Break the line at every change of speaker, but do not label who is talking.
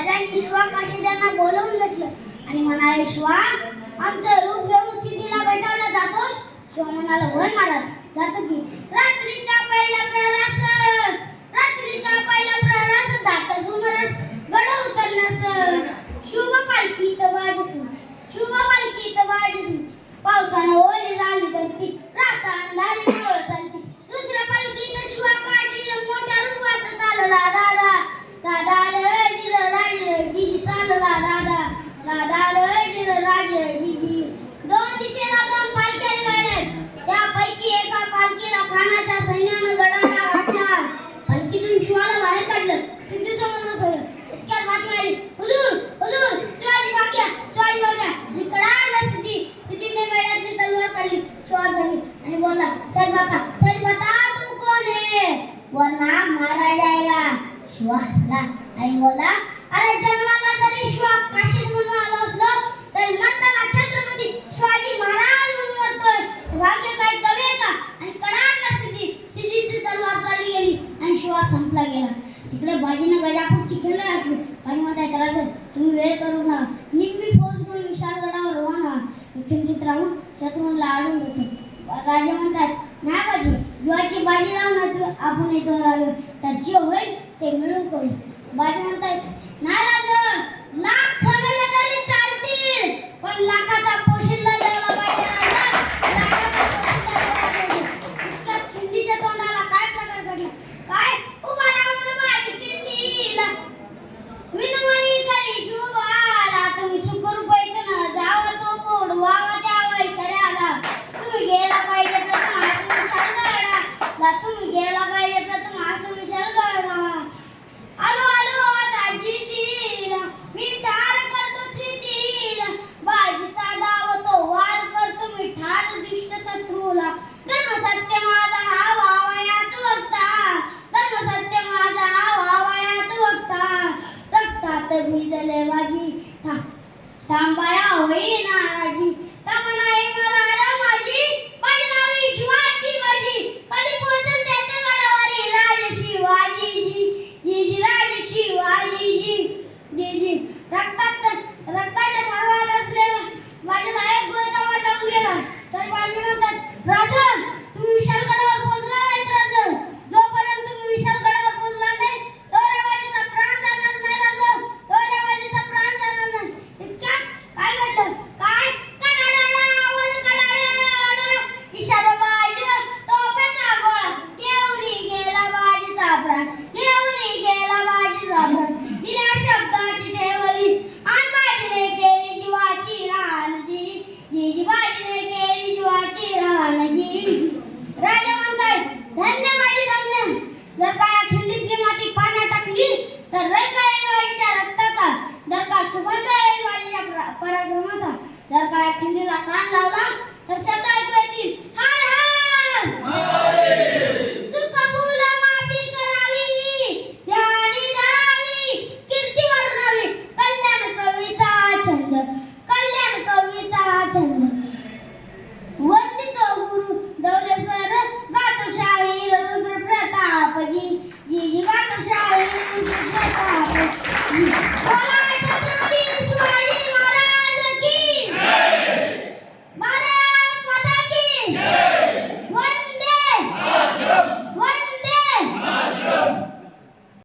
राजांनी शिवाकाशी त्यांना बोलवून घेतलं आणि म्हणाले, शिवा, आमचं रूप घेऊन सिद्धीला भेटायला जातोस? शिवा म्हणाला, होय महाराज, जातो की. रात्रीच्या पहिल्या प्रहरास दाचा सुमारास गड उतरण्यास शुभ पालखी पावसानं ओली झाली तर ती रात अंधारी डोळत आलती. दुसऱ्या पालखीत शिवाकाशी मोठ्या रूपात चालला दादा रे जिर राजी चालला दादा रे जिर राजी. दोन दिशेला दोन पालख्या निघाल्या. त्यापैकी एका पालखीला खानाच्या सैन्यानं गडाला वाटला. पालखीतून शिवाला बाहेर काढलं, सिद्धी समोर बसवलं. इतक्यात बातमी आली, हुजूर शिवाजी भाग्या. आणि कडाडला सिद्धीने मेढ्यातली तलवार काढली, शिवार धरली आणि बोलला, सच बता तू कोण है, वरना मारा जाएगा. शिवा हसला आणि बोलला, अरे जन्माला जरी शिवा काशीत म्हणून आलो असलो तरी मरताना छत्रपती शिवाजी महाराज म्हणून मरतोय. भाग्य काय कमी आहे का? आणि कडाडला सिद्धीची तलवार चालली गेली आणि शिवा संपला गेला. तिकडे बाजीनं गजापूरची खिंड घातली. बाजी म्हणतायत, राजा, तुम्ही वेळ करू नका. निम्मी फौज घेऊन विशाळगडावर रवाना. खिंडीत राहून शत्रूंना आडून घेतो. राजा म्हणतात, नाही बाजी, जीवाची बाजी लावून आपण इथवर आलो, तर जे होईल ते मिळून करू. बाजी म्हणतायत, नाही राजा, लाख थमेले तरी चालतील, पण लाखाचा पोशिंदा द्यायला पाहिजे राजा. इतक्यात खिंडीच्या तोंडाला काय प्रकार घडला? काय उभा राहून बाजी खिंडीला विनवणी करी शुभाला. तुम्ही सुखरूपैतनं जावा तो पोड वावा त्या वैशर्याला. तुम्ही गेला पाहिजे तर तुम्ही शाळेला